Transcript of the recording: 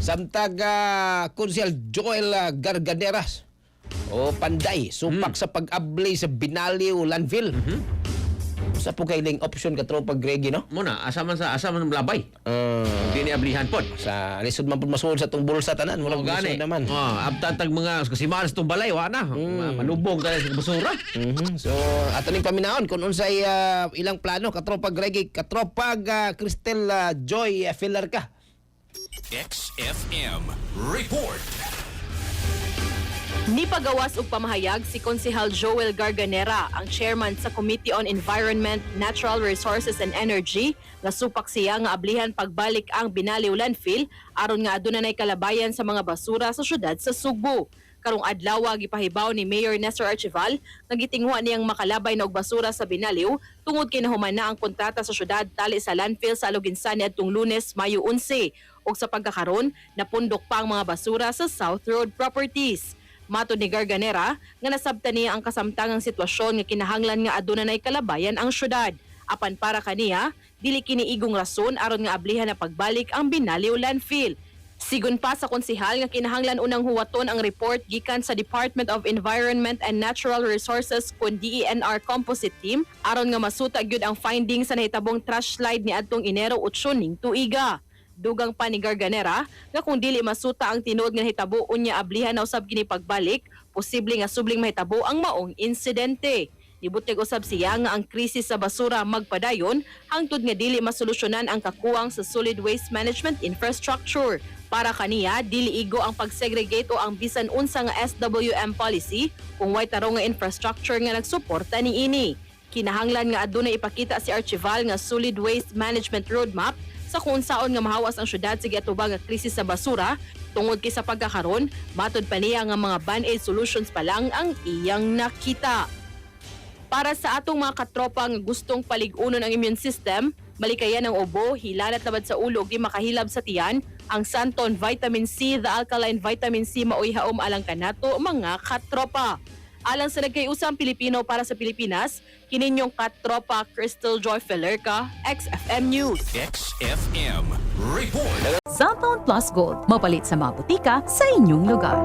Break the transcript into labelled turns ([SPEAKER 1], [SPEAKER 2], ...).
[SPEAKER 1] Samtag Konsyal Joel Garganeras o Panday supak sa pag-ablay sa Binaliw Landfill. Sa po kailing option ka tropa Gregi, no?
[SPEAKER 2] Muna, asaman labay. Hindi ni ablihan po.
[SPEAKER 1] Sa lisod man po masuod sa tong bulsa tanan, walang
[SPEAKER 2] Gani.
[SPEAKER 1] lisod naman.
[SPEAKER 2] Abtatag mga kasimahan sa itong balay, wala na. Manubog tayo sa basura.
[SPEAKER 1] So, ato ning paminaon kung unsay ilang plano katropa Gregi, katropa Cristel Joy Filler ka.
[SPEAKER 3] XFM Report.
[SPEAKER 4] Nipagawas og pamahayag si Konsehal Joel Garganera, ang chairman sa Committee on Environment, Natural Resources and Energy, nga supak siya nga ablihan pagbalik ang Binaliw Landfill aron nga aduna nay kalabayan sa mga basura sa syudad sa Sugbo. Karong adlaw gipahibaw ni Mayor Nestor Archival nga gitinguha niyang makalabay na og basura sa Binaliw tungod kay nahuman na ang kontrata sa syudad tali sa landfill sa Aluginsan niadtong Lunes, Mayo 11 ug sa pagkakaron napundok pa ang mga basura sa South Road Properties. Matod ni Garganera nga nasabtan niya ang kasamtangang sitwasyon nga kinahanglan nga aduna nay kalabayan ang syudad. Apan para kaniya, dili kini igong rason aron nga ablihan na pagbalik ang Binaliw Landfill. Sigun pa sa konsehal nga kinahanglan unang huwaton ang report gikan sa Department of Environment and Natural Resources kun DENR Composite Team aron nga masuta gyud ang findings sa nahitabong trash slide ni adtong Enero 8 ning tuiga. Dugang pa ni Garganera nga kung dili masuta ang tinuod nga hitabo unya ablihan na usab kini pagbalik, posible nga subling mahitabo ang maong insidente. Nibutyag usab siya nga ang krisis sa basura magpadayon hangtod nga dili masolusyonan ang kakuwang sa solid waste management infrastructure. Para kaniya, dili igo ang pagsegregate o ang bisan unsa nga SWM policy kung way tarong nga infrastructure nga nagsuporta niini. Kinahanglan nga aduna ipakita si Archival nga solid waste management roadmap sa kung saon nga mahawas ang syudad sa giatubang nga krisis sa basura tungod kay sa pagkakaron, matod pa niya nga mga band-aid solutions pa lang ang iyang nakita. Para sa atong mga katropa nga gustong palig-unon ang immune system, malikayan ang ubo, hilalat labad sa ulo ug di makahilab sa tiyan, ang Santon Vitamin C, the alkaline vitamin C maoy haom alang kanato mga katropa. Alang sa nagkayusang Pilipino para sa Pilipinas, kininyong katropa Crystal Joy Felerca, XFM News.
[SPEAKER 3] XFM Report.
[SPEAKER 5] Santon Plus Gold, mapalit sa mga butika sa inyong lugar.